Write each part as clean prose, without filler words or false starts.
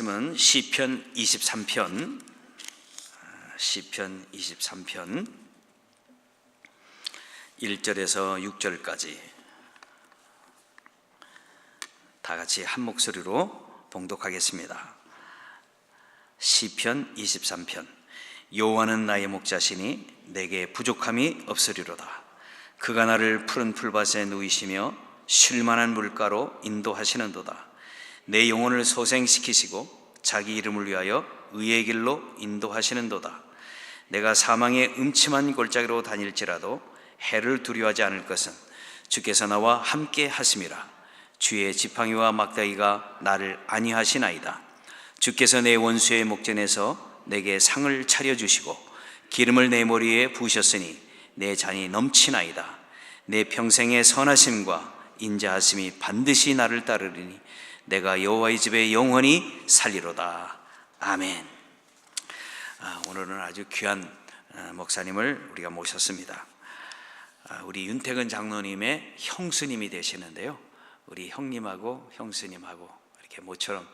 말씀은 시편 23편 1절에서 6절까지 다 같이 한 목소리로 봉독하겠습니다. 시편 23편. 여호와는 나의 목자시니 내게 부족함이 없으리로다. 그가 나를 푸른 풀밭에 누이시며 쉴만한 물가로 인도하시는도다. 내 영혼을 소생시키시고 자기 이름을 위하여 의의 길로 인도하시는도다. 내가 사망의 음침한 골짜기로 다닐지라도 해를 두려워하지 않을 것은 주께서 나와 함께 하심이라. 주의 지팡이와 막대기가 나를 안위하시나이다. 주께서 내 원수의 목전에서 내게 상을 차려주시고 기름을 내 머리에 부으셨으니 내 잔이 넘치나이다. 내 평생의 선하심과 인자하심이 반드시 나를 따르리니 내가 여호와의 집에 영원히 살리로다. 아멘. 오늘은 아주 귀한 목사님을 우리가 모셨습니다. 우리 윤태근 장로님의 형수님이 되시는데요, 우리 형님하고 형수님하고 이렇게 모처럼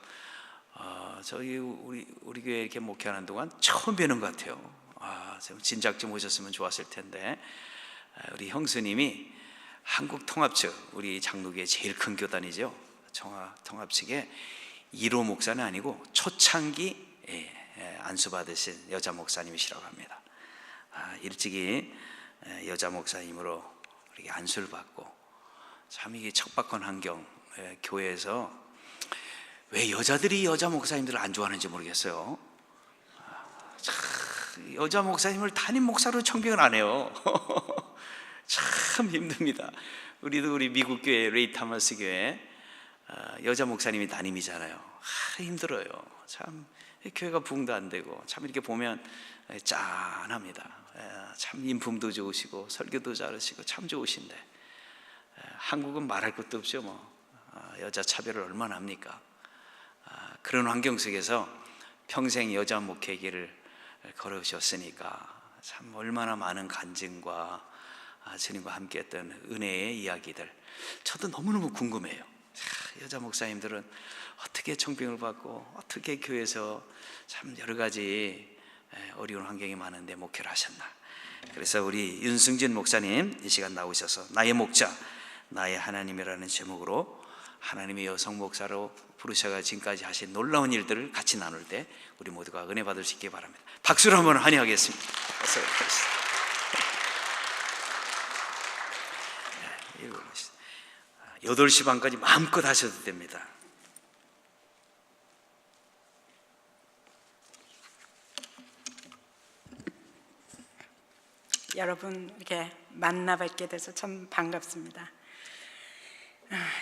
저희 우리 교회 이렇게 목회하는 동안 처음 뵈는 것 같아요. 진작 좀 오셨으면 좋았을 텐데, 우리 형수님이 한국 통합 측, 우리 장로교회 제일 큰 교단이죠. 통합 측에 1호 목사는 아니고 초창기 안수받으신 여자 목사님이시라고 합니다. 일찍이 여자 목사님으로 이렇게 안수를 받고, 참 이게 척박한 환경, 교회에서 왜 여자들이 여자 목사님들을 안 좋아하는지 모르겠어요. 참 여자 목사님을 담임 목사로 청빙을 안 해요. 참 힘듭니다. 우리 미국 교회 레이 타머스 교회 여자 목사님이 담임이잖아요. 힘들어요. 참 교회가 부흥도 안 되고, 참 이렇게 보면 짠합니다. 참 인품도 좋으시고 설교도 잘하시고 참 좋으신데, 한국은 말할 것도 없죠. 여자 차별을 얼마나 합니까? 그런 환경 속에서 평생 여자 목회 길을 걸으셨으니까 참 얼마나 많은 간증과 주님과 함께했던 은혜의 이야기들, 저도 너무너무 궁금해요. 여자 목사님들은 어떻게 청빙을 받고 어떻게 교회에서 참 여러 가지 어려운 환경이 많은데 목회를 하셨나. 그래서 우리 윤승진 목사님 이 시간 나오셔서 나의 목자 나의 하나님이라는 제목으로 하나님의 여성 목사로 부르셔가 지금까지 하신 놀라운 일들을 같이 나눌 때 우리 모두가 은혜 받을 수 있기 바랍니다. 박수로 한번 환영하겠습니다. 8시 반까지 마음껏 하셔도 됩니다. 여러분 이렇게 만나 뵙게 돼서 참 반갑습니다.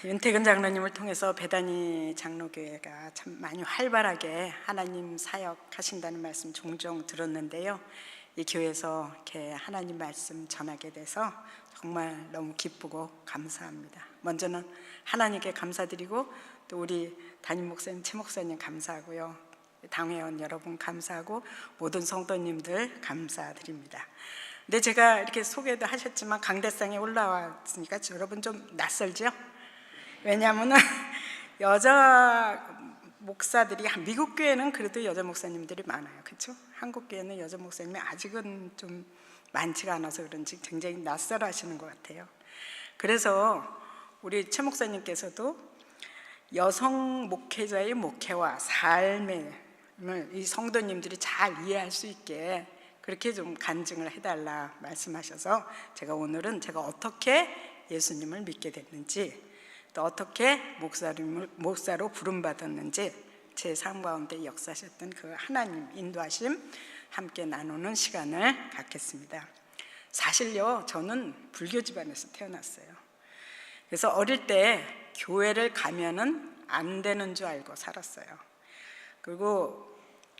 윤태근 장로님을 통해서 베다니 장로교회가 참 많이 활발하게 하나님 사역하신다는 말씀 종종 들었는데요, 이 교회에서 이렇게 하나님 말씀 전하게 돼서 정말 너무 기쁘고 감사합니다. 먼저는 하나님께 감사드리고, 또 우리 담임 목사님, 최 목사님 감사하고요, 당회원 여러분 감사하고 모든 성도님들 감사드립니다. 근데 제가 이렇게 소개도 하셨지만 강대상에 올라왔으니까 여러분 좀 낯설죠? 왜냐하면 여자 목사들이, 미국 교회는 그래도 여자 목사님들이 많아요, 그렇죠? 한국 교회는 여자 목사님이 아직은 좀 많지가 않아서 그런지 굉장히 낯설어하시는 것 같아요. 그래서 우리 최 목사님께서도 여성 목회자의 목회와 삶을 이 성도님들이 잘 이해할 수 있게 그렇게 좀 간증을 해달라 말씀하셔서, 제가 오늘은 제가 어떻게 예수님을 믿게 됐는지, 또 어떻게 목사로 부름받았는지, 제 삶 가운데 역사하셨던 그 하나님 인도하심 함께 나누는 시간을 갖겠습니다. 사실요, 저는 불교 집안에서 태어났어요. 그래서 어릴 때 교회를 가면은 안 되는 줄 알고 살았어요.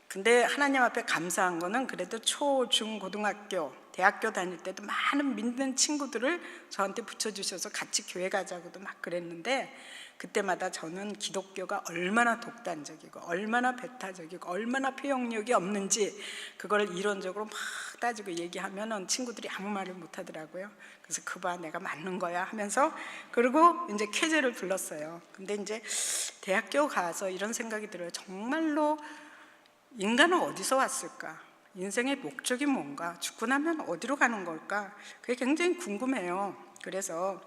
근데 하나님 앞에 감사한 거는, 그래도 초, 중, 고등학교, 대학교 다닐 때도 많은 믿는 친구들을 저한테 붙여주셔서 같이 교회 가자고도 막 그랬는데, 그때마다 저는 기독교가 얼마나 독단적이고 얼마나 배타적이고 얼마나 표현력이 없는지 그걸 이론적으로 막 따지고 얘기하면은 친구들이 아무 말을 못 하더라고요. 그래서 그봐 내가 맞는 거야 하면서, 그리고 이제 쾌제를 불렀어요. 근데 이제 대학교 가서 이런 생각이 들어요. 정말로 인간은 어디서 왔을까? 인생의 목적이 뭔가? 죽고 나면 어디로 가는 걸까? 그게 굉장히 궁금해요. 그래서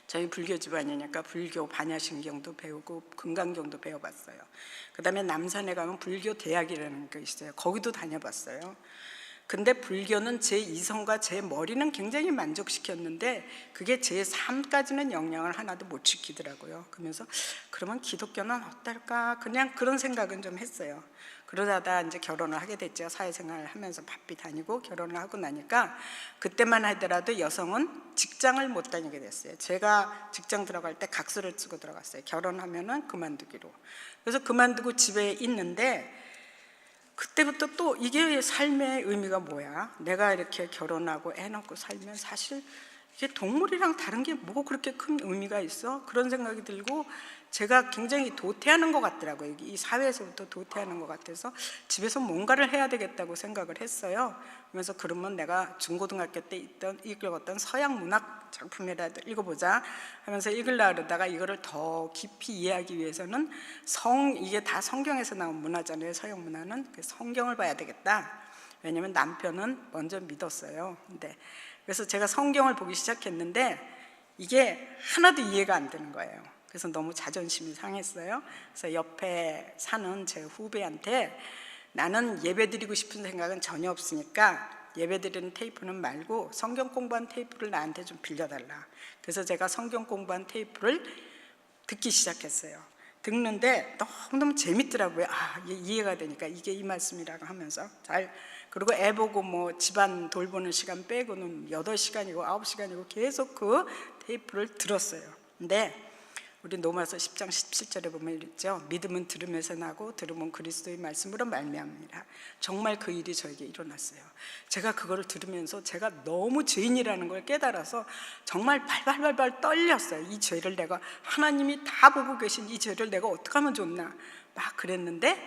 저희 불교 집안이니까 불교 반야신경도 배우고 금강경도 배워봤어요. 그 다음에 남산에 가면 불교 대학이라는 게 있어요. 거기도 다녀봤어요. 근데 불교는 제 이성과 제 머리는 굉장히 만족시켰는데 그게 제 삶까지는 영향을 하나도 못 시키더라고요. 그러면서 그러면 기독교는 어떨까? 그냥 그런 생각은 좀 했어요. 그러다가 이제 결혼을 하게 됐죠. 사회생활을 하면서 바삐 다니고 결혼을 하고 나니까 그때만 하더라도 여성은 직장을 못 다니게 됐어요. 제가 직장 들어갈 때 각서를 쓰고 들어갔어요. 결혼하면은 그만두기로. 그래서 그만두고 집에 있는데 그때부터 또 이게 삶의 의미가 뭐야? 내가 이렇게 결혼하고 애 낳고 살면 사실 이게 동물이랑 다른 게 뭐 그렇게 큰 의미가 있어? 그런 생각이 들고 제가 굉장히 도태하는 것 같더라고요. 이 사회에서부터 도태하는 것 같아서 집에서 뭔가를 해야 되겠다고 생각을 했어요. 그래서 그러면 내가 중고등학교 때 읽었던 서양 문학 작품이라도 읽어보자 하면서 읽으려고 그러다가 이거를 더 깊이 이해하기 위해서는 이게 다 성경에서 나온 문화잖아요. 서양 문화는. 그래서 성경을 봐야 되겠다. 왜냐면 남편은 먼저 믿었어요. 그래서 제가 성경을 보기 시작했는데 이게 하나도 이해가 안 되는 거예요. 그래서 너무 자존심이 상했어요. 그래서 옆에 사는 제 후배한테 나는 예배 드리고 싶은 생각은 전혀 없으니까 예배 드리는 테이프는 말고 성경 공부한 테이프를 나한테 좀 빌려달라. 그래서 제가 성경 공부한 테이프를 듣기 시작했어요. 듣는데 너무너무 재밌더라고요. 이해가 되니까 이게 이 말씀이라고 하면서 그리고 애 보고 뭐 집안 돌보는 시간 빼고는 8시간이고 9시간이고 계속 그 테이프를 들었어요. 근데 우리 로마서 10장 17절에 보면 있죠. 믿음은 들음에서 나고 들음은 그리스도의 말씀으로 말미암으리라. 정말 그 일이 저에게 일어났어요. 제가 그거를 들으면서 제가 너무 죄인이라는 걸 깨달아서 정말 발발발발 떨렸어요. 이 죄를 내가, 하나님이 다 보고 계신 이 죄를 내가 어떻게 하면 좋나 막 그랬는데,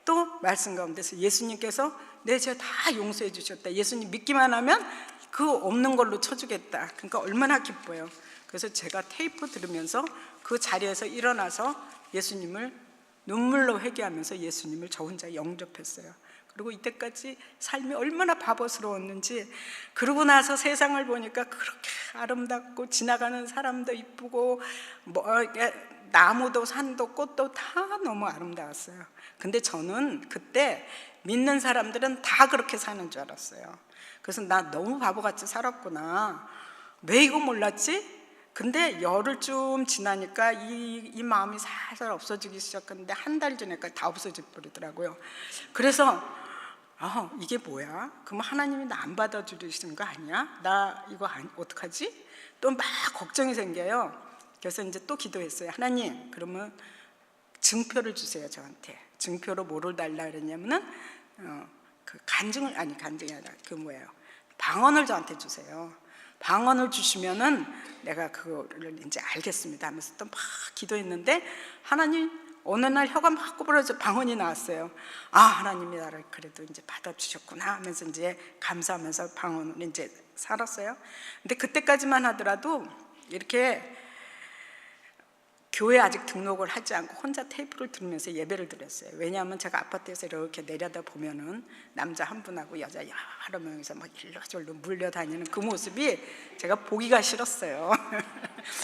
또 말씀 가운데서 예수님께서 내 죄 다 용서해 주셨다. 예수님 믿기만 하면 그 없는 걸로 쳐주겠다. 그러니까 얼마나 기뻐요. 그래서 제가 테이프 들으면서 그 자리에서 일어나서 예수님을 눈물로 회개하면서 예수님을 저 혼자 영접했어요. 그리고 이때까지 삶이 얼마나 바보스러웠는지, 그러고 나서 세상을 보니까 그렇게 아름답고 지나가는 사람도 이쁘고 나무도 산도 꽃도 다 너무 아름다웠어요. 근데 저는 그때 믿는 사람들은 다 그렇게 사는 줄 알았어요. 그래서 나 너무 바보같이 살았구나. 왜 이거 몰랐지? 근데 열흘쯤 지나니까 이 마음이 살살 없어지기 시작했는데 한 달 전에까지 다 없어져 버리더라고요. 그래서 이게 뭐야? 그럼 하나님이 나 안 받아주시는 거 아니야? 나 이거 어떡하지? 또 막 걱정이 생겨요. 그래서 이제 또 기도했어요. 하나님, 그러면 증표를 주세요, 저한테. 증표로 뭐를 달라 그랬냐면은 그 간증이 아니라 방언을 저한테 주세요. 방언을 주시면은 내가 그거를 이제 알겠습니다 하면서 또 막 기도했는데, 하나님 어느 날 혀가 막 꼬부러져 방언이 나왔어요. 하나님이 나를 그래도 이제 받아주셨구나 하면서 이제 감사하면서 방언을 이제 살았어요. 근데 그때까지만 하더라도 이렇게 교회 아직 등록을 하지 않고 혼자 테이프를 들으면서 예배를 드렸어요. 왜냐하면 제가 아파트에서 이렇게 내려다 보면은 남자 한 분하고 여자 여러 명이서 막 일로저로 물려다니는 그 모습이 제가 보기가 싫었어요.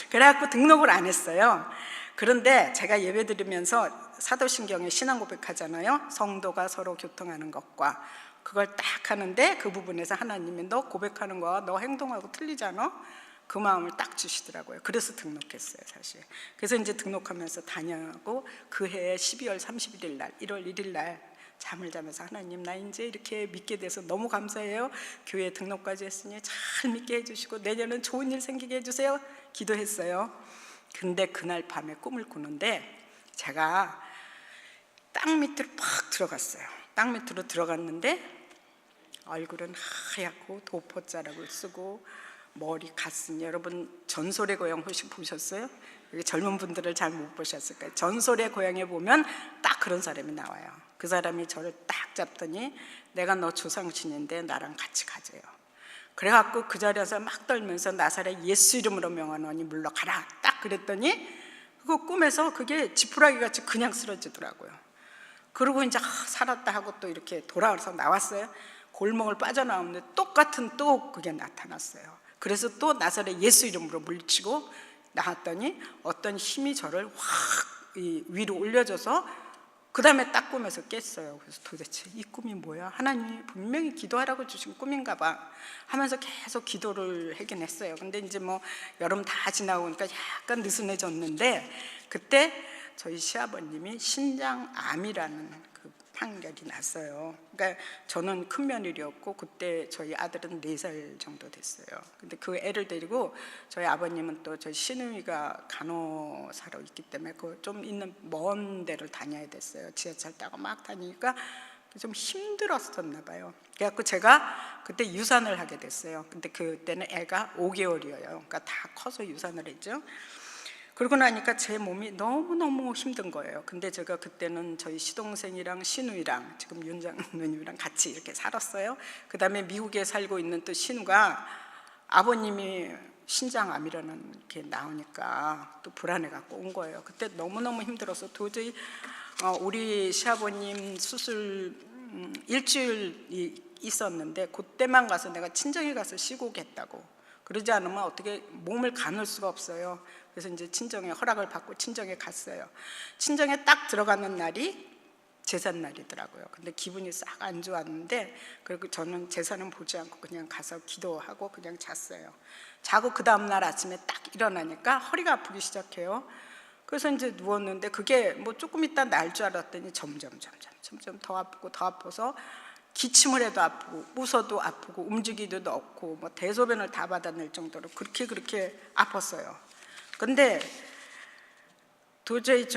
그래갖고 등록을 안 했어요. 그런데 제가 예배 드리면서 사도신경에 신앙 고백하잖아요. 성도가 서로 교통하는 것과 그걸 딱 하는데 그 부분에서 하나님이 너 고백하는 거와 너 행동하고 틀리잖아. 그 마음을 딱 주시더라고요. 그래서 등록했어요, 사실. 그래서 이제 등록하면서 다녀고 그 해에 12월 31일 날, 1월 1일 날 잠을 자면서 하나님, 나 이제 이렇게 믿게 돼서 너무 감사해요. 교회 등록까지 했으니 잘 믿게 해주시고 내년은 좋은 일 생기게 해주세요. 기도했어요. 근데 그날 밤에 꿈을 꾸는데 제가 땅 밑으로 팍 들어갔어요. 땅 밑으로 들어갔는데 얼굴은 하얗고 도포자락을 쓰고 머리 가슴, 여러분 전설의 고향 혹시 보셨어요? 여기 젊은 분들을 잘 못 보셨을 거예요. 전설의 고향에 보면 딱 그런 사람이 나와요. 그 사람이 저를 딱 잡더니 내가 너 조상신인데 나랑 같이 가재요. 그래갖고 그 자리에서 막 떨면서 나사렛 예수 이름으로 명하노니 물러가라 딱 그랬더니 그거 꿈에서 그게 지푸라기 같이 그냥 쓰러지더라고요. 그러고 이제 살았다 하고 또 이렇게 돌아와서 나왔어요. 골목을 빠져나오는데 똑같은 또 그게 나타났어요. 그래서 또 나사렛 예수 이름으로 물리치고 나왔더니 어떤 힘이 저를 확 위로 올려줘서 그 다음에 딱 꿈에서 깼어요. 그래서 도대체 이 꿈이 뭐야? 하나님이 분명히 기도하라고 주신 꿈인가 봐 하면서 계속 기도를 하긴 했어요. 근데 이제 뭐 여름 다 지나고 오니까 약간 느슨해졌는데 그때 저희 시아버님이 신장암이라는 그 판결이 났어요. 그러니까 저는 큰 며느리였고 그때 저희 아들은 4살 정도 됐어요. 근데 그 애를 데리고 저희 아버님은 또 저희 시누이가 간호사로 있기 때문에 그 좀 있는 먼 데를 다녀야 됐어요. 지하철 타고 막 다니니까 좀 힘들었었나 봐요. 그래갖고 제가 그때 유산을 하게 됐어요. 근데 그때는 애가 5개월이에요. 그러니까 다 커서 유산을 했죠. 그러고 나니까 제 몸이 너무너무 힘든 거예요. 근데 제가 그때는 저희 시동생이랑 시누이랑 지금 윤장로님이랑 같이 이렇게 살았어요. 그 다음에 미국에 살고 있는 또 신우가 아버님이 신장암이라는 게 나오니까 또 불안해갖고 온 거예요. 그때 너무너무 힘들어서 도저히 우리 시아버님 수술 일주일이 있었는데 그때만 가서 내가 친정에 가서 쉬고 오겠다고. 그러지 않으면 어떻게 몸을 가눌 수가 없어요. 그래서 이제 친정에 허락을 받고 친정에 갔어요. 친정에 딱 들어가는 날이 제삿 날이더라고요. 근데 기분이 싹 안 좋았는데 그리고 저는 제사는 보지 않고 그냥 가서 기도하고 그냥 잤어요. 자고 그 다음 날 아침에 딱 일어나니까 허리가 아프기 시작해요. 그래서 이제 누웠는데 그게 뭐 조금 있다 날 줄 알았더니 점점 더 아프고 더 아파서 기침을 해도 아프고 웃어도 아프고 움직이기도 없고 뭐 대소변을 다 받아낼 정도로 그렇게 아팠어요. 근데 도저히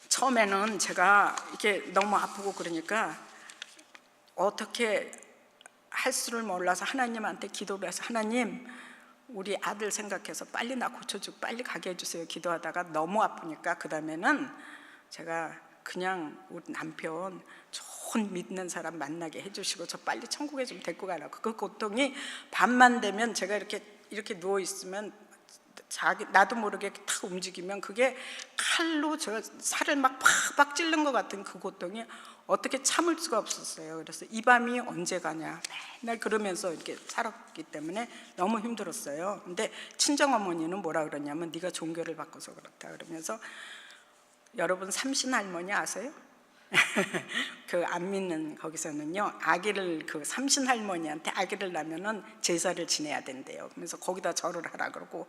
처음에는 제가 이렇게 너무 아프고 그러니까 어떻게 할 수를 몰라서 하나님한테 기도를 해서 하나님 우리 아들 생각해서 빨리 나 고쳐주고 빨리 가게 해주세요 기도하다가 너무 아프니까 그 다음에는 제가 그냥 우리 남편 좋은 믿는 사람 만나게 해주시고 저 빨리 천국에 좀 데리고 가라고. 그 고통이 밤만 되면 제가 이렇게 누워 있으면 나도 모르게 탁 움직이면 그게 칼로 저 살을 막 팍팍 찔른 것 같은 그 고통이 어떻게 참을 수가 없었어요. 그래서 이 밤이 언제 가냐 맨날 그러면서 이렇게 살았기 때문에 너무 힘들었어요. 근데 친정어머니는 뭐라 그러냐면 네가 종교를 바꿔서 그렇다 그러면서 여러분 삼신할머니 아세요? 그 안 믿는 거기서는요 아기를 그 삼신할머니한테 아기를 낳으면은 제사를 지내야 된대요. 그래서 거기다 절을 하라 그러고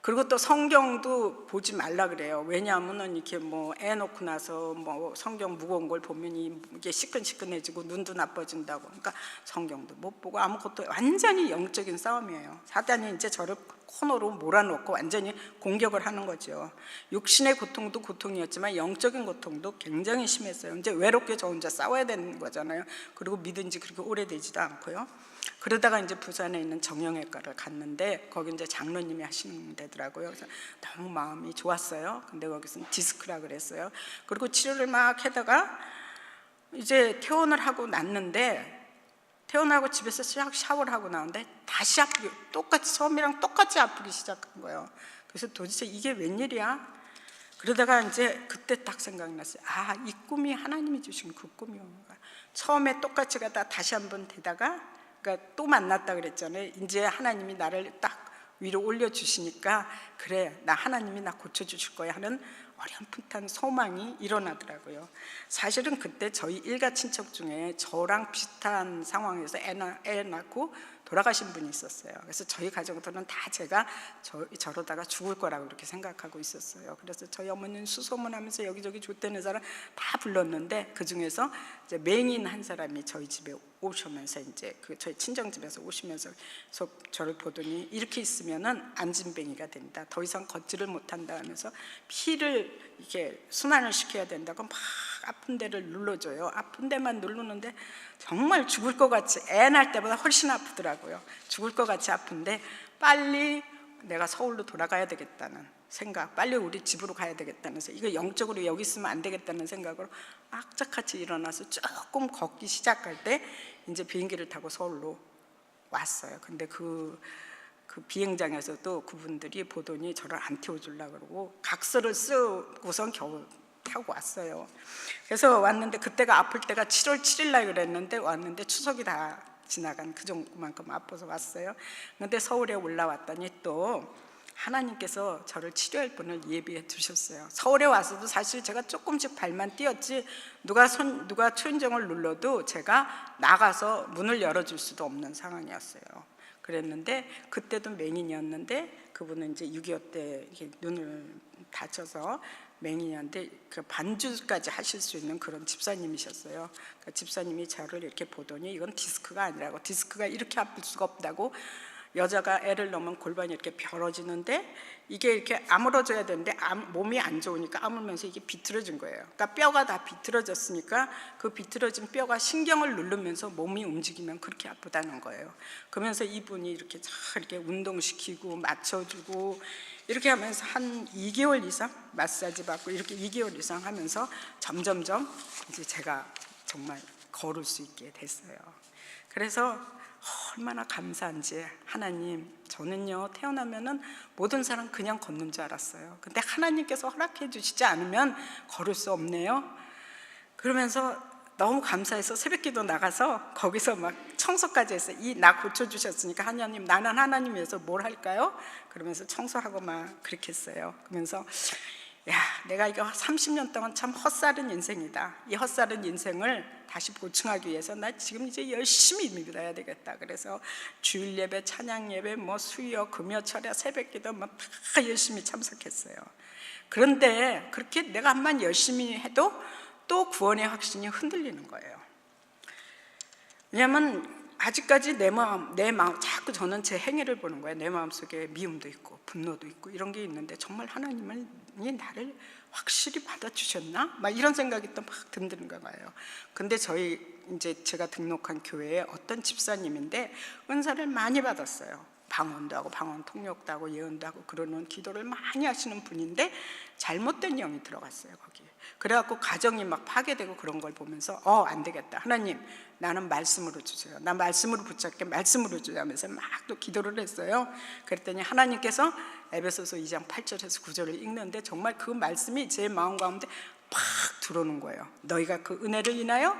그리고 또 성경도 보지 말라 그래요. 왜냐하면은 이렇게 뭐 애 놓고 나서 뭐 성경 무거운 걸 보면 이게 시큰시큰해지고 눈도 나빠진다고. 그러니까 성경도 못 보고 아무것도 완전히 영적인 싸움이에요. 사단이 이제 저를 코너로 몰아놓고 완전히 공격을 하는 거죠. 육신의 고통도 고통이었지만 영적인 고통도 굉장히 심했어요. 이제 외롭게 저 혼자 싸워야 되는 거잖아요. 그리고 믿은 지 그렇게 오래되지도 않고요. 그러다가 이제 부산에 있는 정형외과를 갔는데 거기 이제 장로님이 하시는 데더라고요. 그래서 너무 마음이 좋았어요. 근데 거기서 디스크라 그랬어요. 그리고 치료를 막 하다가 이제 퇴원을 하고 났는데 퇴원하고 집에서 샤워를 하고 나오는데 다시 아프기 똑같이 처음이랑 똑같이 아프기 시작한 거예요. 그래서 도대체 이게 웬일이야? 그러다가 이제 그때 딱 생각났어요. 아, 이 꿈이 하나님이 주신 그 꿈이었는가. 처음에 똑같이 가다 다시 한번 되다가 그러니까 또 만났다 그랬잖아요. 이제 하나님이 나를 딱 위로 올려주시니까 그래 나 하나님이 나 고쳐주실 거야 하는 어렴풋한 소망이 일어나더라고요. 사실은 그때 저희 일가 친척 중에 저랑 비슷한 상황에서 애 낳고 돌아가신 분이 있었어요. 그래서 저희 가정들은 다 제가 저러다가 죽을 거라고 그렇게 생각하고 있었어요. 그래서 저희 어머니는 수소문하면서 여기저기 줬대는 사람 다 불렀는데 그 중에서 이제 맹인 한 사람이 저희 집에 오시면서 이제 저희 친정 집에서 오시면서 저를 보더니 이렇게 있으면은 안진뱅이가 된다. 더 이상 걷지를 못한다 하면서 피를 이렇게 순환을 시켜야 된다고 막 아픈 데를 눌러줘요. 아픈 데만 누르는데 정말 죽을 것 같이 애 낳을 때보다 훨씬 아프더라고요. 죽을 것 같이 아픈데 빨리 내가 서울로 돌아가야 되겠다는 생각, 빨리 우리 집으로 가야 되겠다는 생각, 이거 영적으로 여기 있으면 안 되겠다는 생각으로 악착같이 일어나서 조금 걷기 시작할 때 이제 비행기를 타고 서울로 왔어요. 근데 그 비행장에서도 그분들이 보더니 저를 안 태워주려고 그러고 각서를 쓰고선 겨우 타고 왔어요. 그래서 왔는데 그때가 아플 때가 7월 7일 날 그랬는데 왔는데 추석이 다 지나간 그 정도만큼 아파서 왔어요. 근데 서울에 올라왔더니 또 하나님께서 저를 치료할 분을 예비해 두셨어요. 서울에 와서도 사실 제가 조금씩 발만 띄었지 누가 초인종을 눌러도 제가 나가서 문을 열어줄 수도 없는 상황이었어요. 그랬는데 그때도 맹인이었는데 그분은 이제 6.25 때 이렇게 눈을 다쳐서 맹인이었는데 그 반주까지 하실 수 있는 그런 집사님이셨어요. 그 집사님이 저를 이렇게 보더니 이건 디스크가 아니라고, 디스크가 이렇게 아플 수가 없다고, 여자가 애를 낳으면 골반이 이렇게 벌어지는데 이게 이렇게 아물어져야 되는데 몸이 안 좋으니까 아물면서 이게 비틀어진 거예요. 그러니까 뼈가 다 비틀어졌으니까 그 비틀어진 뼈가 신경을 누르면서 몸이 움직이면 그렇게 아프다는 거예요. 그러면서 이분이 이렇게 잘 이렇게 운동시키고 맞춰주고 이렇게 하면서 한 2개월 이상 마사지 받고 이렇게 2개월 이상 하면서 점점점 이제 제가 정말 걸을 수 있게 됐어요. 그래서 얼마나 감사한지, 하나님, 저는요 태어나면은 모든 사람 그냥 걷는 줄 알았어요. 근데 하나님께서 허락해 주시지 않으면 걸을 수 없네요. 그러면서 너무 감사해서 새벽기도 나가서 거기서 막 청소까지 했어요. 나 고쳐주셨으니까 하나님, 나는 하나님 위해서 뭘 할까요? 그러면서 청소하고 막 그렇게 했어요. 그러면서 야, 내가 이거 30년 동안 참 헛살은 인생이다. 이 헛살은 인생을 다시 보충하기 위해서 나 지금 이제 열심히 믿어야 되겠다. 그래서 주일 예배, 찬양 예배, 뭐 수요, 금요, 철야, 새벽기도 뭐 다 열심히 참석했어요. 그런데 그렇게 내가 한번 열심히 해도 또 구원의 확신이 흔들리는 거예요. 왜냐하면 아직까지 내 마음 자꾸 저는 제 행위를 보는 거예요. 내 마음속에 미움도 있고 분노도 있고 이런 게 있는데 정말 하나님이 나를 확실히 받아주셨나? 막 이런 생각이 또 막 드는 거예요. 근데 이제 제가 등록한 교회에 어떤 집사님인데 은사를 많이 받았어요. 방언도 하고 방언 통역도 하고 예언도 하고 그러는 기도를 많이 하시는 분인데 잘못된 영이 들어갔어요 거기에. 그래갖고 가정이 막 파괴되고 그런 걸 보면서 안 되겠다, 하나님 나는 말씀으로 주세요, 나 말씀으로 붙잡게, 말씀으로 주자면서 막 또 기도를 했어요. 그랬더니 하나님께서 에베소서 2장 8절에서 9절을 읽는데 정말 그 말씀이 제 마음 가운데 팍 들어오는 거예요. 너희가 그 은혜를 인하여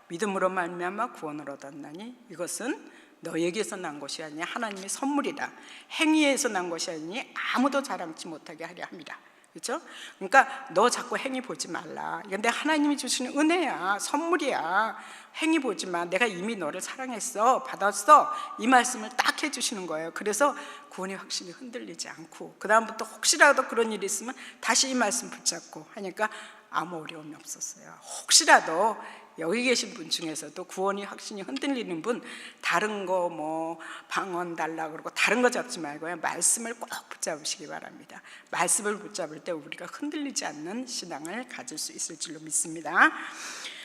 믿음으로 말미암아 구원을 얻었나니 이것은 너에게서 난 것이 아니냐, 하나님의 선물이다. 행위에서 난 것이 아니니 아무도 자랑치 못하게 하려 합니다. 그렇죠? 그러니까 너 자꾸 행위 보지 말라. 근데 하나님이 주시는 은혜야, 선물이야. 행위 보지 마. 내가 이미 너를 사랑했어, 받았어. 이 말씀을 딱 해주시는 거예요. 그래서 구원의 확신이 흔들리지 않고 그 다음부터 혹시라도 그런 일이 있으면 다시 이 말씀 붙잡고 하니까 아무 어려움이 없었어요. 혹시라도 여기 계신 분 중에서도 구원이 확신이 흔들리는 분, 다른 거 뭐 방언 달라 그러고 다른 거 잡지 말고요, 말씀을 꼭 붙잡으시기 바랍니다. 말씀을 붙잡을 때 우리가 흔들리지 않는 신앙을 가질 수 있을 줄로 믿습니다.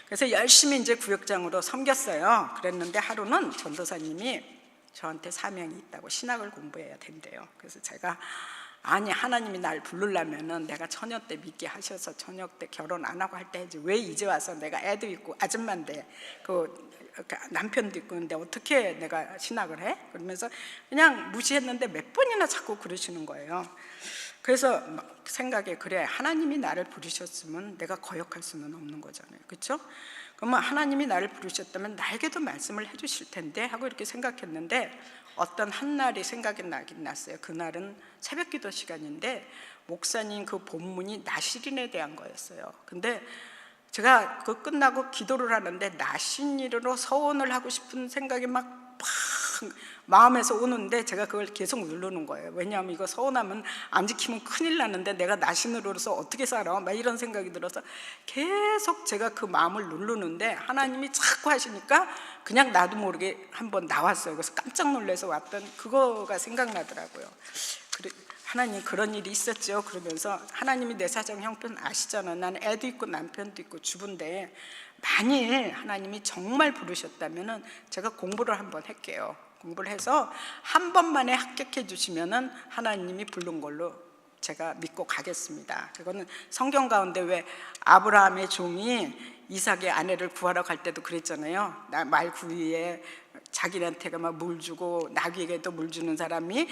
그래서 열심히 이제 구역장으로 섬겼어요. 그랬는데 하루는 전도사님이 저한테 사명이 있다고, 신학을 공부해야 된대요. 그래서 제가 아니, 하나님이 날 부르려면은 내가 처녀 때 믿게 하셔서 처녀 때 결혼 안 하고 할 때 해야지, 왜 이제 와서 내가 애도 있고 아줌마인데 그 남편도 있고 근데 어떻게 내가 신학을 해? 그러면서 그냥 무시했는데 몇 번이나 자꾸 그러시는 거예요. 그래서 생각에, 그래, 하나님이 나를 부르셨으면 내가 거역할 수는 없는 거잖아요. 그렇죠? 그러면 하나님이 나를 부르셨다면 나에게도 말씀을 해주실 텐데 하고 이렇게 생각했는데 어떤 한 날이 생각이 나긴 났어요. 그날은 새벽기도 시간인데 목사님 그 본문이 나실인에 대한 거였어요. 근데 제가 그 끝나고 기도를 하는데 나신일으로 서원을 하고 싶은 생각이 막 마음에서 오는데 제가 그걸 계속 누르는 거예요. 왜냐하면 이거 서운하면 안 지키면 큰일 나는데 내가 나신으로서 어떻게 살아? 막 이런 생각이 들어서 계속 제가 그 마음을 누르는데 하나님이 자꾸 하시니까 그냥 나도 모르게 한번 나왔어요. 그래서 깜짝 놀라서 왔던 그거가 생각나더라고요. 하나님 그런 일이 있었죠. 그러면서 하나님이 내 사정 형편 아시잖아. 나는 애도 있고 남편도 있고 주부인데 만일 하나님이 정말 부르셨다면 제가 공부를 한번 할게요. 공부를 해서 한 번만에 합격해 주시면은 하나님이 부른 걸로 제가 믿고 가겠습니다. 그거는 성경 가운데 왜 아브라함의 종이 이삭의 아내를 구하러 갈 때도 그랬잖아요. 말 구위에 자기한테가 막 물 주고 나귀에게도 물 주는 사람이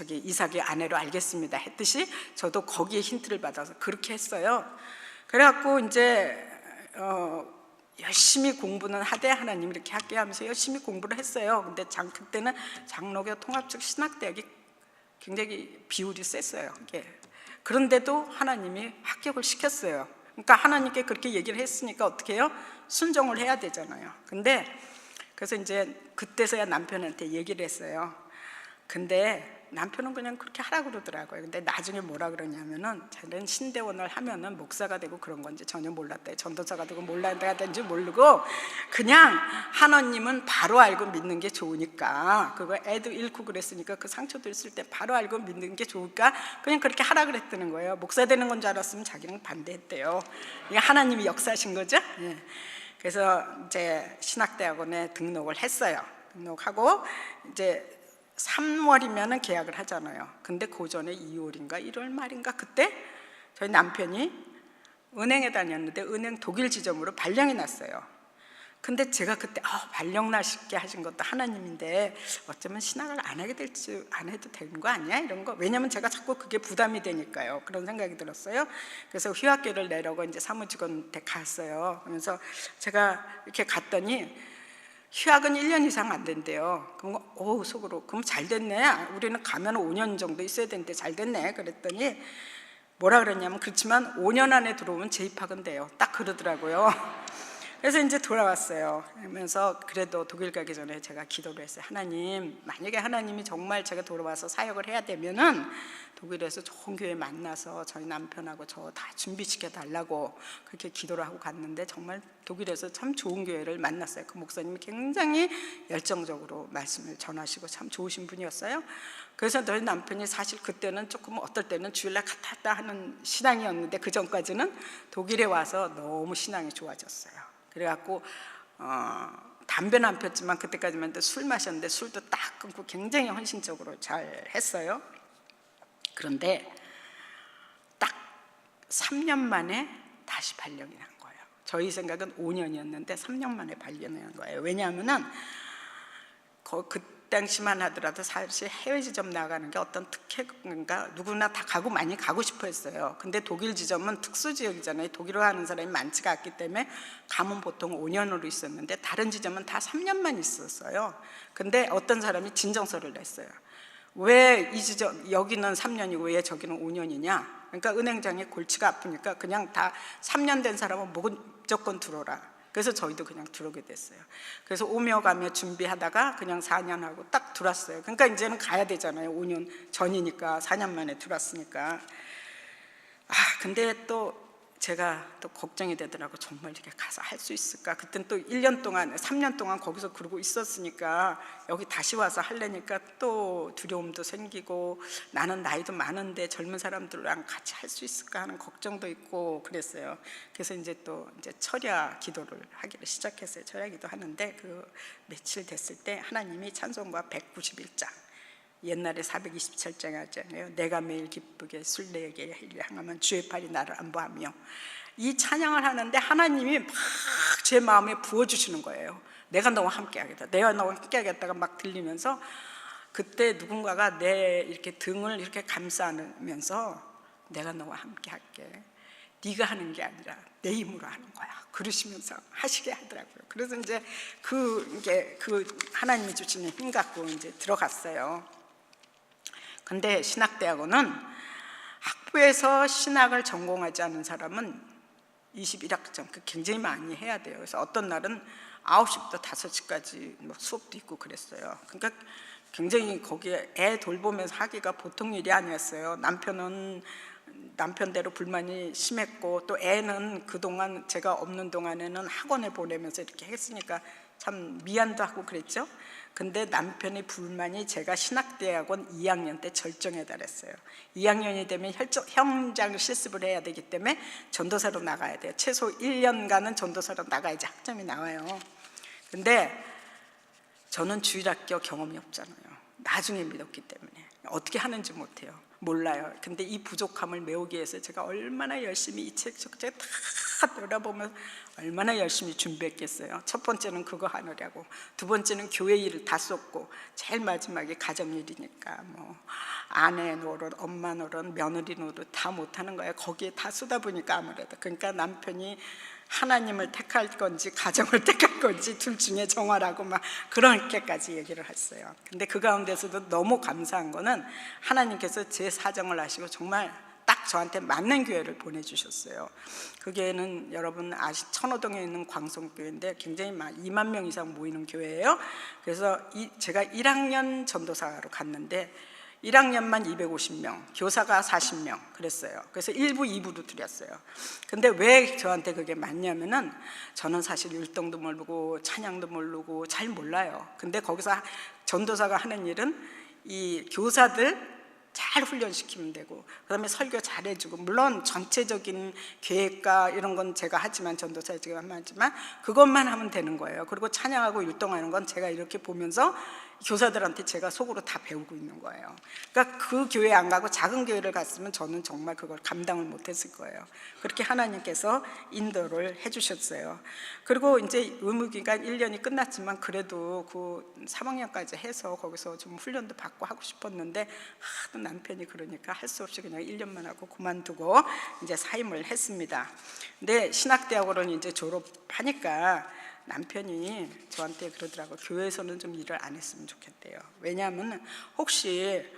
이삭의 아내로 알겠습니다 했듯이 저도 거기에 힌트를 받아서 그렇게 했어요. 그래갖고 이제 열심히 공부는 하되 하나님 이렇게 할게 하면서 열심히 공부를 했어요. 근데 그때는 장로교 통합적 신학대학이 굉장히 비율이 셌어요. 그런데도 하나님이 합격을 시켰어요. 그러니까 하나님께 그렇게 얘기를 했으니까 어떻게 해요? 순종을 해야 되잖아요. 근데 그래서 이제 그때서야 남편한테 얘기를 했어요. 근데 남편은 그냥 그렇게 하라고 그러더라고요. 근데 나중에 뭐라 그러냐면은 자기는 신대원을 하면은 목사가 되고 그런 건지 전혀 몰랐대. 전도사가 되고 몰랐다든지 모르고 그냥 하나님은 바로 알고 믿는 게 좋으니까, 그거 애도 잃고 그랬으니까 그 상처도 있을 때 바로 알고 믿는 게 좋으니까 그냥 그렇게 하라 그랬다는 거예요. 목사 되는 건 줄 알았으면 자기는 반대했대요. 이게 하나님이 역사하신 거죠. 예. 그래서 이제 신학대학원에 등록을 했어요. 등록하고 이제 3월이면 계약을 하잖아요. 근데 그 전에 2월인가 1월 말인가 그때 저희 남편이 은행에 다녔는데 은행 독일 지점으로 발령이 났어요. 근데 제가 그때 발령 나시게 하신 것도 하나님인데 어쩌면 신학을 안 하게 될지, 안 해도 되는 거 아니야? 이런 거. 왜냐면 제가 자꾸 그게 부담이 되니까요. 그런 생각이 들었어요. 그래서 휴학계를 내려고 이제 사무직원한테 갔어요. 그러면서 제가 이렇게 갔더니 휴학은 1년 이상 안 된대요. 그럼 속으로 그럼 잘 됐네. 우리는 가면 5년 정도 있어야 되는데 잘 됐네. 그랬더니 뭐라 그랬냐면 그렇지만 5년 안에 들어오면 재입학은 돼요. 딱 그러더라고요. 그래서 이제 돌아왔어요. 그러면서 그래도 독일 가기 전에 제가 기도를 했어요. 하나님, 만약에 하나님이 정말 제가 돌아와서 사역을 해야 되면은 독일에서 좋은 교회 만나서 저희 남편하고 저 다 준비시켜 달라고 그렇게 기도를 하고 갔는데 정말 독일에서 참 좋은 교회를 만났어요. 그 목사님이 굉장히 열정적으로 말씀을 전하시고 참 좋으신 분이었어요. 그래서 저희 남편이 사실 그때는 조금 어떨 때는 주일날 갔다 왔다 하는 신앙이었는데 그 전까지는 독일에 와서 너무 신앙이 좋아졌어요. 그래갖고 담배는 안 폈지만 그때까지만 해도 술 마셨는데 술도 딱 끊고 굉장히 헌신적으로 잘 했어요. 그런데 딱 3년 만에 다시 발령이 난 거예요. 저희 생각은 5년이었는데 3년 만에 발령이 난 거예요. 왜냐하면은 그 당시만 하더라도 사실 해외 지점 나가는 게 어떤 특혜인가 누구나 다 많이 가고 싶어 했어요. 근데 독일 지점은 특수 지역이잖아요. 독일어 하는 사람이 많지가 않기 때문에 가면 보통 5년으로 있었는데 다른 지점은 다 3년만 있었어요. 근데 어떤 사람이 진정서를 냈어요. 왜 이 지점 여기는 3년이고 왜 저기는 5년이냐? 그러니까 은행장이 골치가 아프니까 그냥 다 3년 된 사람은 무조건 들어오라. 그래서 저희도 그냥 들어오게 됐어요. 그래서 오며 가며 준비하다가 그냥 4년 하고 딱 들어왔어요. 그러니까 이제는 가야 되잖아요. 5년 전이니까 4년 만에 들어왔으니까. 근데 또 제가 또 걱정이 되더라고. 정말 이렇게 가서 할 수 있을까? 그땐 또 1년 동안 3년 동안 거기서 그러고 있었으니까 여기 다시 와서 하려니까 또 두려움도 생기고 나는 나이도 많은데 젊은 사람들랑 같이 할 수 있을까 하는 걱정도 있고 그랬어요. 그래서 이제 철야 기도를 하기를 시작했어요. 철야 기도 하는데 그 며칠 됐을 때 하나님이 찬송가 191장, 옛날에 427장 하잖아요. 내가 매일 기쁘게 순례에게 향하면 주의 팔이 나를 안보하며, 이 찬양을 하는데 하나님이 막 제 마음에 부어주시는 거예요. 내가 너와 함께 하겠다, 내가 너와 함께 하겠다가 막 들리면서 그때 누군가가 내 이렇게 등을 이렇게 감싸면서 내가 너와 함께 할게, 네가 하는 게 아니라 내 힘으로 하는 거야, 그러시면서 하시게 하더라고요. 그래서 이제 그 하나님이 주시는 힘 갖고 이제 들어갔어요. 근데 신학대학원은 학부에서 신학을 전공하지 않은 사람은 21학점 굉장히 많이 해야 돼요. 그래서 어떤 날은 9시부터 5시까지 수업도 있고 그랬어요. 그러니까 굉장히 거기에 애 돌보면서 하기가 보통 일이 아니었어요. 남편은 남편대로 불만이 심했고 또 애는 그동안 제가 없는 동안에는 학원에 보내면서 이렇게 했으니까 참 미안도 하고 그랬죠. 근데 남편의 불만이 제가 신학대학원 2학년 때 절정에 달했어요. 2학년이 되면 현장 실습을 해야 되기 때문에 전도사로 나가야 돼요. 최소 1년간은 전도사로 나가야지 학점이 나와요. 근데 저는 주일학교 경험이 없잖아요. 나중에 믿었기 때문에 어떻게 하는지 못해요. 몰라요. 근데 이 부족함을 메우기 위해서 제가 얼마나 열심히 이 책 적재 다 돌아보면 얼마나 열심히 준비했겠어요. 첫 번째는 그거 하느라고, 두 번째는 교회 일을 다 쏟고, 제일 마지막에 가정일이니까 뭐 아내 노릇, 엄마 노릇, 며느리 노릇 다 못하는 거예요. 거기에 다 쏟아부니까 아무래도. 그러니까 남편이 하나님을 택할 건지 가정을 택할 건지 둘 중에 정하라고 막 그렇게까지 얘기를 했어요. 근데 그 가운데서도 너무 감사한 거는 하나님께서 제 사정을 아시고 정말 딱 저한테 맞는 교회를 보내주셨어요. 그 교회는 여러분 천호동에 있는 광성교회인데 굉장히 2만 명 이상 모이는 교회예요. 그래서 제가 1학년 전도사로 갔는데 1학년만 250명, 교사가 40명 그랬어요. 그래서 1부, 2부로 드렸어요. 근데 왜 저한테 그게 맞냐면은 저는 사실 율동도 모르고 찬양도 모르고 잘 몰라요. 근데 거기서 전도사가 하는 일은 이 교사들 잘 훈련시키면 되고, 그 다음에 설교 잘해주고, 물론 전체적인 계획과 이런 건 제가 하지만, 전도사 제가 하지만 그것만 하면 되는 거예요. 그리고 찬양하고 율동하는 건 제가 이렇게 보면서 교사들한테 제가 속으로 다 배우고 있는 거예요. 그러니까 그 교회 안 가고 작은 교회를 갔으면 저는 정말 그걸 감당을 못했을 거예요. 그렇게 하나님께서 인도를 해주셨어요. 그리고 이제 의무기간 1년이 끝났지만 그래도 그 3학년까지 해서 거기서 좀 훈련도 받고 하고 싶었는데 하도 남편이 그러니까 할 수 없이 그냥 1년만 하고 그만두고 이제 사임을 했습니다. 근데 신학대학원을 이제 졸업하니까 남편이 저한테 그러더라고요. 교회에서는 좀 일을 안 했으면 좋겠대요. 왜냐하면 혹시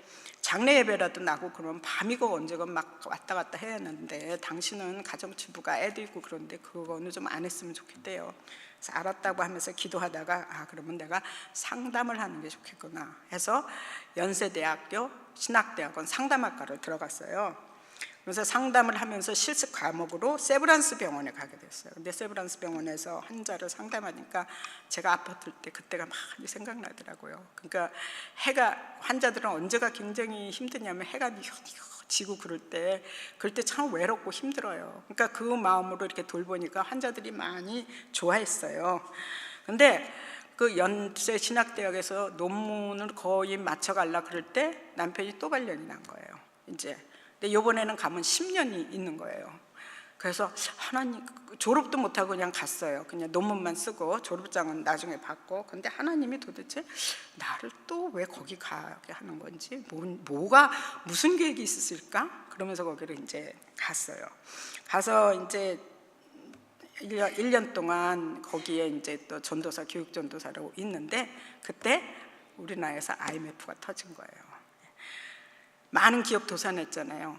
장례 예배라도 나고 그러면 밤이고 언제고 막 왔다 갔다 해야 하는데 당신은 가정주부가 애도 있고 그런데 그거는 좀 안 했으면 좋겠대요. 그래서 알았다고 하면서 기도하다가 그러면 내가 상담을 하는 게 좋겠구나 해서 연세대학교 신학대학원 상담학과를 들어갔어요. 그래서 상담을 하면서 실습 과목으로 세브란스 병원에 가게 됐어요. 근데 세브란스 병원에서 환자를 상담하니까 제가 아팠을 때 그때가 많이 생각나더라고요. 그러니까 환자들은 언제가 굉장히 힘드냐면 해가 지고 그럴 때 참 외롭고 힘들어요. 그러니까 그 마음으로 이렇게 돌보니까 환자들이 많이 좋아했어요. 근데 그 연세 신학대학에서 논문을 거의 맞춰가려고 그럴 때 남편이 또 발령이 난 거예요. 이제 근데 이번에는 가면 10년이 있는 거예요. 그래서 하나님, 졸업도 못하고 그냥 갔어요. 그냥 논문만 쓰고 졸업장은 나중에 받고. 근데 하나님이 도대체 나를 또 왜 거기 가게 하는 건지, 뭐가 무슨 계획이 있었을까? 그러면서 거기를 이제 갔어요. 가서 이제 1년 동안 거기에 이제 또 전도사, 교육전도사로 있는데 그때 우리나라에서 IMF가 터진 거예요. 많은 기업 도산했잖아요.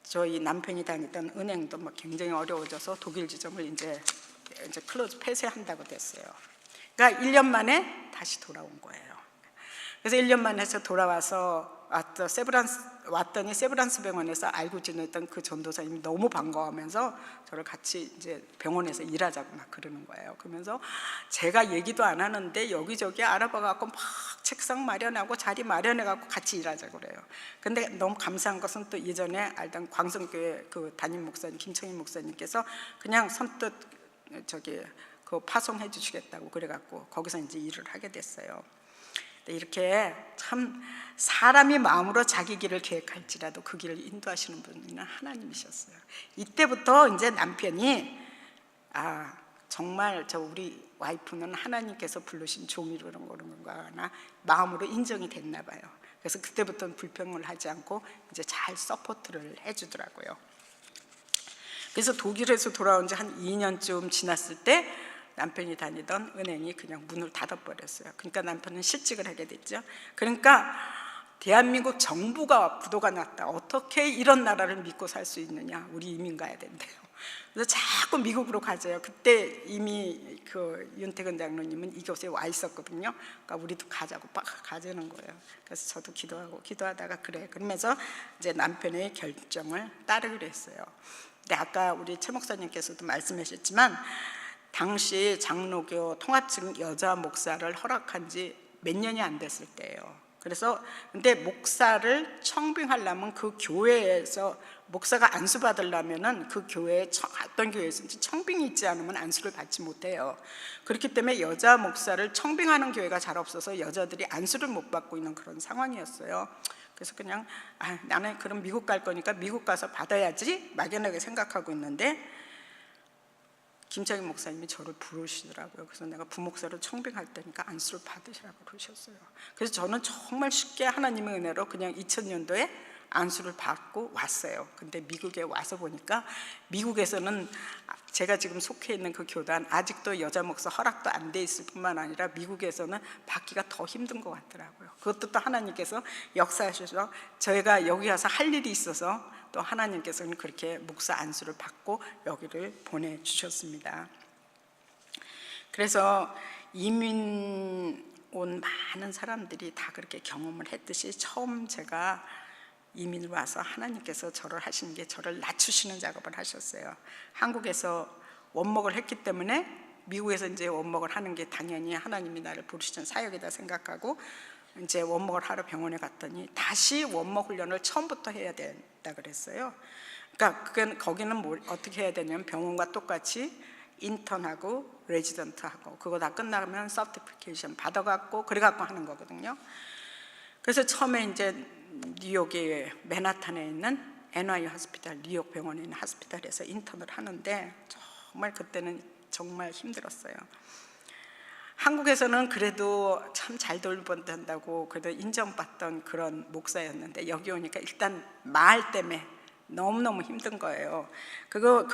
저희 남편이 다니던 은행도 막 굉장히 어려워져서 독일 지점을 이제 클로즈 폐쇄한다고 됐어요. 그러니까 1년 만에 다시 돌아온 거예요. 그래서 1년 만에 해서 돌아와서 왔더니 세브란스 병원에서 알고 지냈던 그 전도사님이 너무 반가워하면서 저를 같이 이제 병원에서 일하자고 막 그러는 거예요. 그러면서 제가 얘기도 안 하는데 여기저기 알아봐 갖고 막 책상 마련하고 자리 마련해 갖고 같이 일하자고 그래요. 근데 너무 감사한 것은 또 예전에 알던 광성교회 그 담임 목사님 김청희 목사님께서 그냥 선뜻 그 파송해 주시겠다고 그래 갖고 거기서 이제 일을 하게 됐어요. 이렇게 참 사람이 마음으로 자기 길을 계획할지라도 그 길을 인도하시는 분은 하나님이셨어요. 이때부터 이제 남편이 정말 우리 와이프는 하나님께서 부르신 종이로 그런 건가 하나 마음으로 인정이 됐나 봐요. 그래서 그때부터는 불평을 하지 않고 이제 잘 서포트를 해주더라고요. 그래서 독일에서 돌아온 지 한 2년쯤 지났을 때 남편이 다니던 은행이 그냥 문을 닫아버렸어요. 그러니까 남편은 실직을 하게 됐죠. 그러니까 대한민국 정부가 부도가 났다. 어떻게 이런 나라를 믿고 살 수 있느냐. 우리 이민 가야 된대요. 그래서 자꾸 미국으로 가재요. 그때 이미 그 윤태근 장로님은 이곳에 와 있었거든요. 그러니까 우리도 가자고 막 가자는 거예요. 그래서 저도 기도하다가 그러면서 이제 남편의 결정을 따르기로 했어요. 근데 아까 우리 최 목사님께서도 말씀하셨지만 당시 장로교 통합 측 여자 목사를 허락한 지 몇 년이 안 됐을 때예요. 그래서 근데 목사를 청빙하려면 그 교회에서 목사가 안수 받으려면은 그 교회에 어떤 교회에서든지 청빙이 있지 않으면 안수를 받지 못해요. 그렇기 때문에 여자 목사를 청빙하는 교회가 잘 없어서 여자들이 안수를 못 받고 있는 그런 상황이었어요. 그래서 그냥 나는 그럼 미국 갈 거니까 미국 가서 받아야지 막연하게 생각하고 있는데 김창인 목사님이 저를 부르시더라고요. 그래서 내가 부목사로 청빙할 때니까 안수를 받으시라고 그러셨어요. 그래서 저는 정말 쉽게 하나님의 은혜로 그냥 2000년도에 안수를 받고 왔어요. 근데 미국에 와서 보니까 미국에서는 제가 지금 속해 있는 그 교단 아직도 여자 목사 허락도 안 돼 있을 뿐만 아니라 미국에서는 받기가 더 힘든 것 같더라고요. 그것도 또 하나님께서 역사하셔서 저희가 여기 와서 할 일이 있어서 또 하나님께서는 그렇게 목사 안수를 받고 여기를 보내주셨습니다. 그래서 이민 온 많은 사람들이 다 그렇게 경험을 했듯이 처음 제가 이민을 와서 하나님께서 저를 하시는 게 저를 낮추시는 작업을 하셨어요. 한국에서 원목을 했기 때문에 미국에서 이제 원목을 하는 게 당연히 하나님이 나를 부르시는 사역이다 생각하고 이제 원목을 하러 병원에 갔더니 다시 원목 훈련을 처음부터 해야 된다 그랬어요. 그러니까 거기는 어떻게 해야 되냐면 병원과 똑같이 인턴하고 레지던트하고 그거 다 끝나면 서티피케이션 받아갖고 그래갖고 하는 거거든요. 그래서 처음에 이제 뉴욕의 맨하탄에 있는 NYU 하스피탈, 뉴욕 병원에 있는 하스피탈에서 인턴을 하는데 정말 그때는 정말 힘들었어요. 한국에서는 그래도 참 잘 돌본다고 그래도 인정받던 그런 목사였는데 여기 오니까 일단 말 때문에 너무너무 힘든 거예요. 그거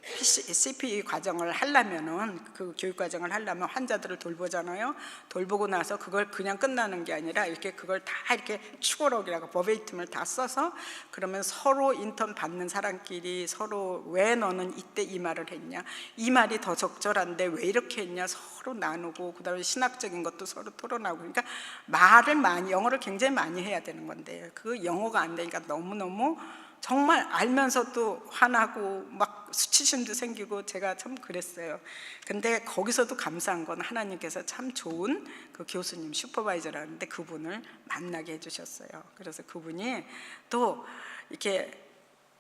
CP 과정을 하려면은 그 교육 과정을 하려면 환자들을 돌보잖아요. 돌보고 나서 그걸 그냥 끝나는 게 아니라 이렇게 그걸 다 이렇게 추고록이라고 버베이텀을 다 써서 그러면 서로 인턴 받는 사람끼리 서로 왜 너는 이때 이 말을 했냐, 이 말이 더 적절한데 왜 이렇게 했냐 서로 나누고 그다음에 신학적인 것도 서로 토론하고 그러니까 말을 많이 영어를 굉장히 많이 해야 되는 건데 그 영어가 안 되니까 너무너무 정말 알면서도 화나고 막 수치심도 생기고 제가 참 그랬어요. 근데 거기서도 감사한 건 하나님께서 참 좋은 그 교수님 슈퍼바이저라는데 그분을 만나게 해주셨어요. 그래서 그분이 또 이렇게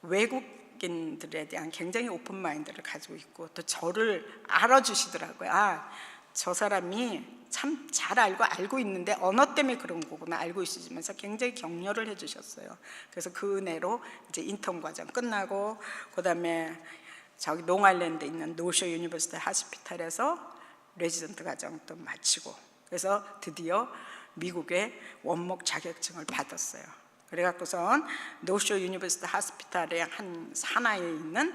외국인들에 대한 굉장히 오픈 마인드를 가지고 있고 또 저를 알아주시더라고요. 저 사람이 참 잘 알고 있는데 언어 때문에 그런 거구나 알고 있으면서 굉장히 격려를 해주셨어요. 그래서 그 은혜로 이제 인턴 과정 끝나고 그다음에 저기 롱아일랜드에 있는 노쇼 유니버시티 하스피탈에서 레지던트 과정도 마치고 그래서 드디어 미국의 원목 자격증을 받았어요. 그래갖고선 노쇼 유니버시티 하스피탈의 한 산하에 있는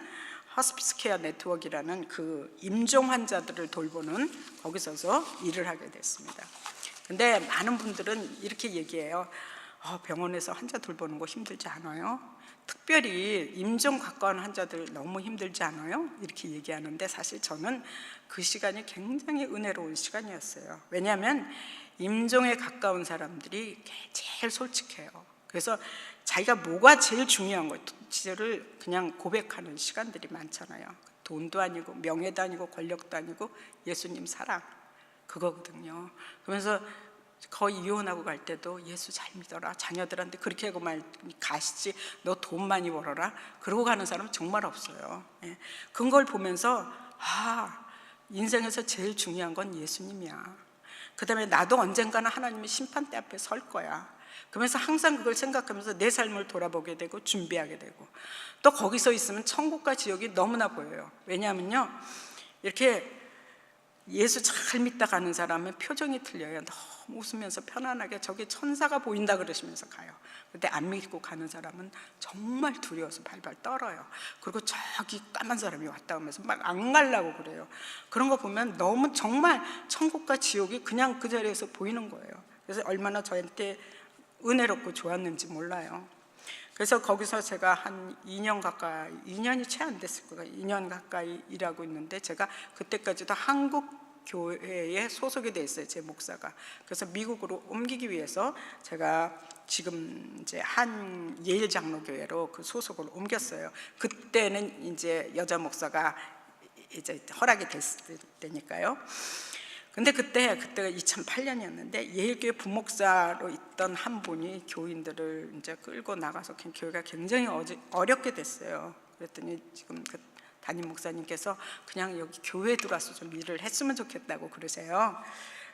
허스피스 케어 네트워크라는 그 임종 환자들을 돌보는 거기서서 일을 하게 됐습니다. 근데 많은 분들은 이렇게 얘기해요. 병원에서 환자 돌보는 거 힘들지 않아요? 특별히 임종 가까운 환자들 너무 힘들지 않아요? 이렇게 얘기하는데 사실 저는 그 시간이 굉장히 은혜로운 시간이었어요. 왜냐하면 임종에 가까운 사람들이 제일 솔직해요. 그래서 자기가 뭐가 제일 중요한 거지를 그냥 고백하는 시간들이 많잖아요. 돈도 아니고 명예도 아니고 권력도 아니고 예수님 사랑 그거거든요. 그러면서 거의 이혼하고 갈 때도 예수 잘 믿어라 자녀들한테 그렇게 하고 가시지 너 돈 많이 벌어라 그러고 가는 사람은 정말 없어요. 그런 걸 보면서 인생에서 제일 중요한 건 예수님이야. 그 다음에 나도 언젠가는 하나님의 심판대 앞에 설 거야. 그러면서 항상 그걸 생각하면서 내 삶을 돌아보게 되고 준비하게 되고 또 거기서 있으면 천국과 지옥이 너무나 보여요. 왜냐하면요 이렇게 예수 잘 믿다 가는 사람은 표정이 틀려요. 너무 웃으면서 편안하게 저기 천사가 보인다 그러시면서 가요. 근데 안 믿고 가는 사람은 정말 두려워서 발발 떨어요. 그리고 저기 까만 사람이 왔다 하면서 막 안 가려고 그래요. 그런 거 보면 너무 정말 천국과 지옥이 그냥 그 자리에서 보이는 거예요. 그래서 얼마나 저한테 은혜롭고 좋았는지 몰라요. 그래서 거기서 제가 한 2년 가까이 2년이 채 안 됐을 거예요. 2년 가까이 일하고 있는데 제가 그때까지도 한국 교회에 소속이 돼 있어요. 제 목사가. 그래서 미국으로 옮기기 위해서 제가 지금 이제 한 예일 장로교회로 그 소속을 옮겼어요. 그때는 이제 여자 목사가 이제 허락이 됐을 때니까요. 근데 그때가 2008년이었는데 예일교회 부목사로 있던 한 분이 교인들을 이제 끌고 나가서 교회가 굉장히 어렵게 됐어요. 그랬더니 지금 그 담임 목사님께서 그냥 여기 교회에 들어와서 좀 일을 했으면 좋겠다고 그러세요.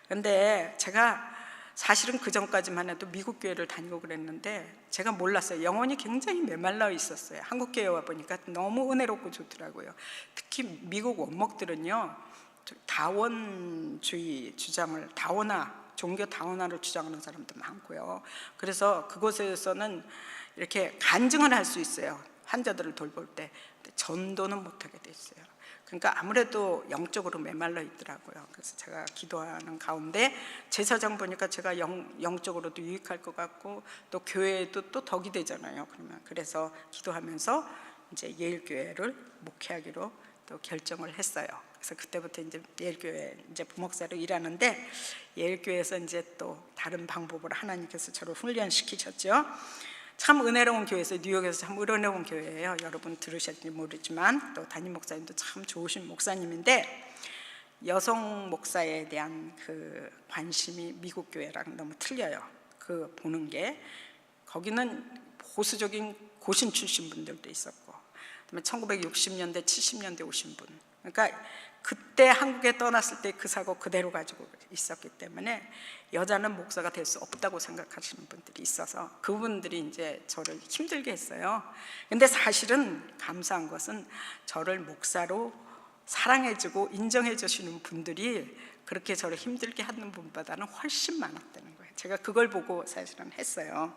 근데 제가 사실은 그 전까지만 해도 미국 교회를 다니고 그랬는데 제가 몰랐어요. 영혼이 굉장히 메말라 있었어요. 한국 교회 와 보니까 너무 은혜롭고 좋더라고요. 특히 미국 원목들은요, 다원주의 주장을, 종교 다원화를 주장하는 사람도 많고요. 그래서 그곳에서는 이렇게 간증을 할 수 있어요. 환자들을 돌볼 때. 근데 전도는 못하게 돼 있어요. 그러니까 아무래도 영적으로 메말라 있더라고요. 그래서 제가 기도하는 가운데 제사장 보니까 제가 영적으로도 유익할 것 같고 또 교회에도 또 덕이 되잖아요. 그래서 기도하면서 이제 예일교회를 목회하기로 또 결정을 했어요. 그래서 그때부터 이제 예일교회 이제 부목사로 일하는데, 예일교회에서 이제 또 다른 방법으로 하나님께서 저를 훈련시키셨죠. 참 은혜로운 교회에서, 뉴욕에서 참 은혜로운 교회예요. 여러분 들으셨는지 모르지만 또 담임 목사님도 참 좋으신 목사님인데, 여성 목사에 대한 그 관심이 미국 교회랑 너무 틀려요. 그 보는 게, 거기는 보수적인 고신 출신 분들도 있었고, 그다음에 1960년대 70년대 오신 분, 그러니까 그때 한국에 떠났을 때 그 사고 그대로 가지고 있었기 때문에 여자는 목사가 될 수 없다고 생각하시는 분들이 있어서 그분들이 이제 저를 힘들게 했어요. 근데 사실은 감사한 것은 저를 목사로 사랑해주고 인정해 주시는 분들이 그렇게 저를 힘들게 하는 분보다는 훨씬 많았다는 거예요. 제가 그걸 보고 사실은 했어요.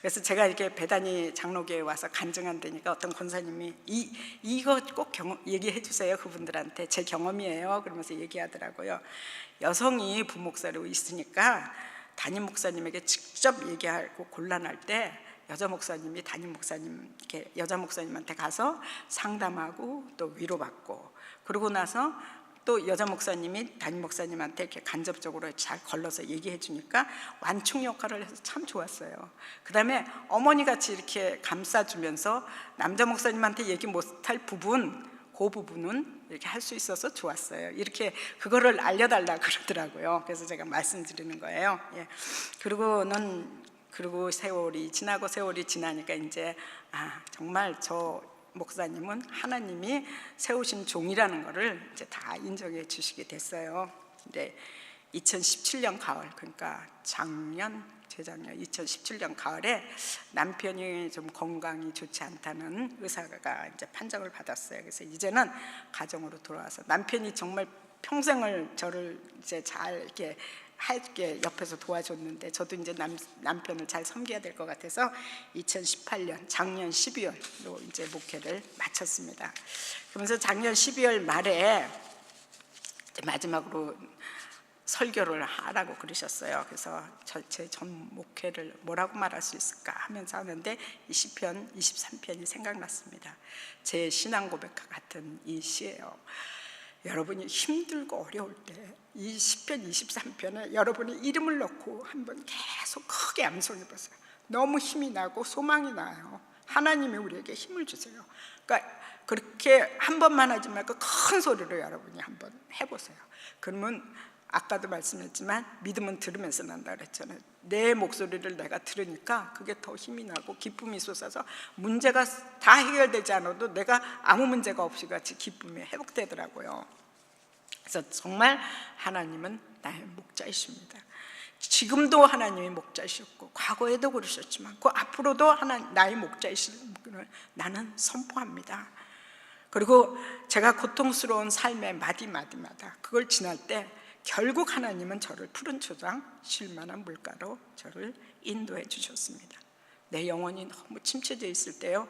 그래서 제가 이렇게 베다니 장로교회에 와서 간증한다니까 어떤 권사님이 이거 꼭 얘기해 주세요, 그분들한테. 제 경험이에요. 그러면서 얘기하더라고요. 여성이 부목사로 있으니까 담임 목사님에게 직접 얘기하고 곤란할 때 여자 목사님이 담임 목사님, 이렇게 여자 목사님한테 가서 상담하고 또 위로받고, 그러고 나서 또 여자 목사님이 담임 목사님한테 이렇게 간접적으로 잘 걸러서 얘기해 주니까 완충 역할을 해서 참 좋았어요. 그 다음에 어머니 같이 이렇게 감싸주면서 남자 목사님한테 얘기 못할 부분, 그 부분은 이렇게 할 수 있어서 좋았어요. 이렇게 그거를 알려달라 그러더라고요. 그래서 제가 말씀드리는 거예요. 예. 그리고 세월이 지나니까 이제 정말 저 목사님은 하나님이 세우신 종이라는 것을 이제 다 인정해 주시게 됐어요. 근데 2017년 가을, 그러니까 재작년 2017년 가을에 남편이 좀 건강이 좋지 않다는 의사가 이제 판정을 받았어요. 그래서 이제는 가정으로 돌아와서 남편이 정말 평생을 저를 이제 잘 이렇게 옆에서 도와줬는데 저도 이제 남편을 잘 섬겨야 될 것 같아서 2018년 작년 12월로 이제 목회를 마쳤습니다. 그러면서 작년 12월 말에 이제 마지막으로 설교를 하라고 그러셨어요. 그래서 제 전 목회를 뭐라고 말할 수 있을까 하면서 하는데 이 시편 23편이 생각났습니다. 제 신앙 고백과 같은 이 시예요. 여러분이 힘들고 어려울 때 이 시편 23편에 여러분이 이름을 넣고 한번 계속 크게 암송해 보세요. 너무 힘이 나고 소망이 나요. 하나님이 우리에게 힘을 주세요. 그러니까 그렇게 한 번만 하지 말고 큰 소리로 여러분이 한번 해보세요. 그러면 아까도 말씀했지만 믿음은 들으면서 난다 그랬잖아요. 내 목소리를 내가 들으니까 그게 더 힘이 나고 기쁨이 솟아서 문제가 다 해결되지 않아도 내가 아무 문제가 없이 같이 기쁨이 회복되더라고요. 그래서 정말 하나님은 나의 목자이십니다. 지금도 하나님이 목자이셨고 과거에도 그러셨지만 그 앞으로도 나의 목자이신 분을 나는 선포합니다. 그리고 제가 고통스러운 삶의 마디마디마다 그걸 지날 때 결국 하나님은 저를 푸른 초장 쉴만한 물가로 저를 인도해 주셨습니다. 내 영혼이 너무 침체되어 있을 때요,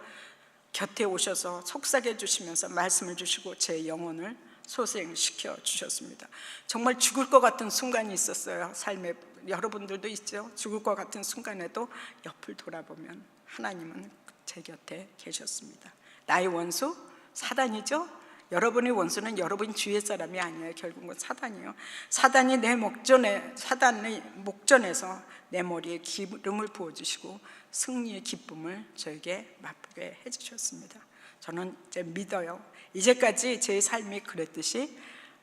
곁에 오셔서 속삭여 주시면서 말씀을 주시고 제 영혼을 소생시켜 주셨습니다. 정말 죽을 것 같은 순간이 있었어요. 삶에 여러분들도 있죠. 죽을 것 같은 순간에도 옆을 돌아보면 하나님은 제 곁에 계셨습니다. 나의 원수 사단이죠. 여러분의 원수는 여러분 주위의 사람이 아니에요. 결국은 사단이에요. 사단의 목전에서 내 머리에 기름을 부어주시고 승리의 기쁨을 저에게 맛보게 해주셨습니다. 저는 이제 믿어요. 이제까지 제 삶이 그랬듯이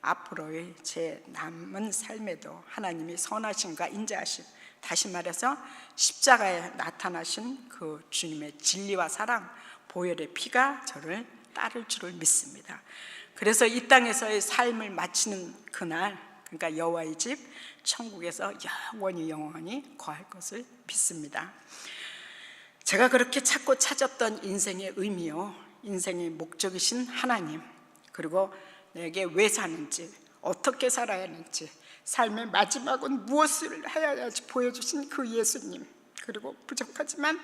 앞으로의 제 남은 삶에도 하나님이 선하심과 인자하심, 다시 말해서 십자가에 나타나신 그 주님의 진리와 사랑, 보혈의 피가 저를 따를 줄을 믿습니다. 그래서 이 땅에서의 삶을 마치는 그날, 그러니까 여호와의 집, 천국에서 영원히 거할 것을 믿습니다. 제가 그렇게 찾고 찾았던 인생의 의미요, 인생의 목적이신 하나님, 그리고 내게 왜 사는지, 어떻게 살아야 하는지, 삶의 마지막은 무엇을 해야 할지 보여주신 그 예수님, 그리고 부족하지만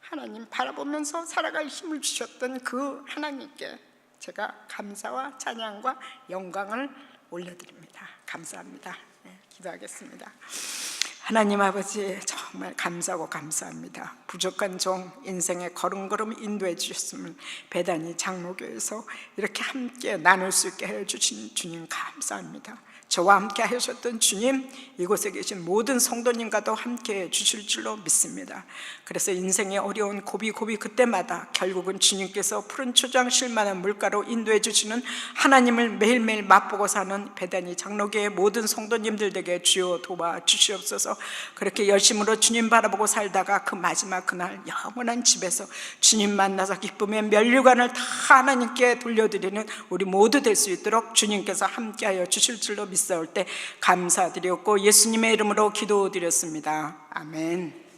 하나님 바라보면서 살아갈 힘을 주셨던 그 하나님께 제가 감사와 찬양과 영광을 올려드립니다. 감사합니다. 네, 기도하겠습니다. 하나님 아버지, 정말 감사하고 감사합니다. 부족한 종 인생의 걸음걸음 인도해 주셨음을 배단위 장로교에서 이렇게 함께 나눌 수 있게 해주신 주님 감사합니다. 저와 함께 하셨던 주님, 이곳에 계신 모든 성도님과도 함께 주실 줄로 믿습니다. 그래서 인생의 어려운 고비 그때마다 결국은 주님께서 푸른 초장 쉴만한 물가로 인도해 주시는 하나님을 매일매일 맛보고 사는 배단위 장로교의 모든 성도님들에게 주여 도와 주시옵소서. 그렇게 열심으로 주님 바라보고 살다가 그 마지막 그날 영원한 집에서 주님 만나서 기쁨의 면류관을 다 하나님께 돌려드리는 우리 모두 될 수 있도록 주님께서 함께하여 주실 줄로 믿습니다. 싸울 때 감사드렸고 예수님의 이름으로 기도드렸습니다. 아멘.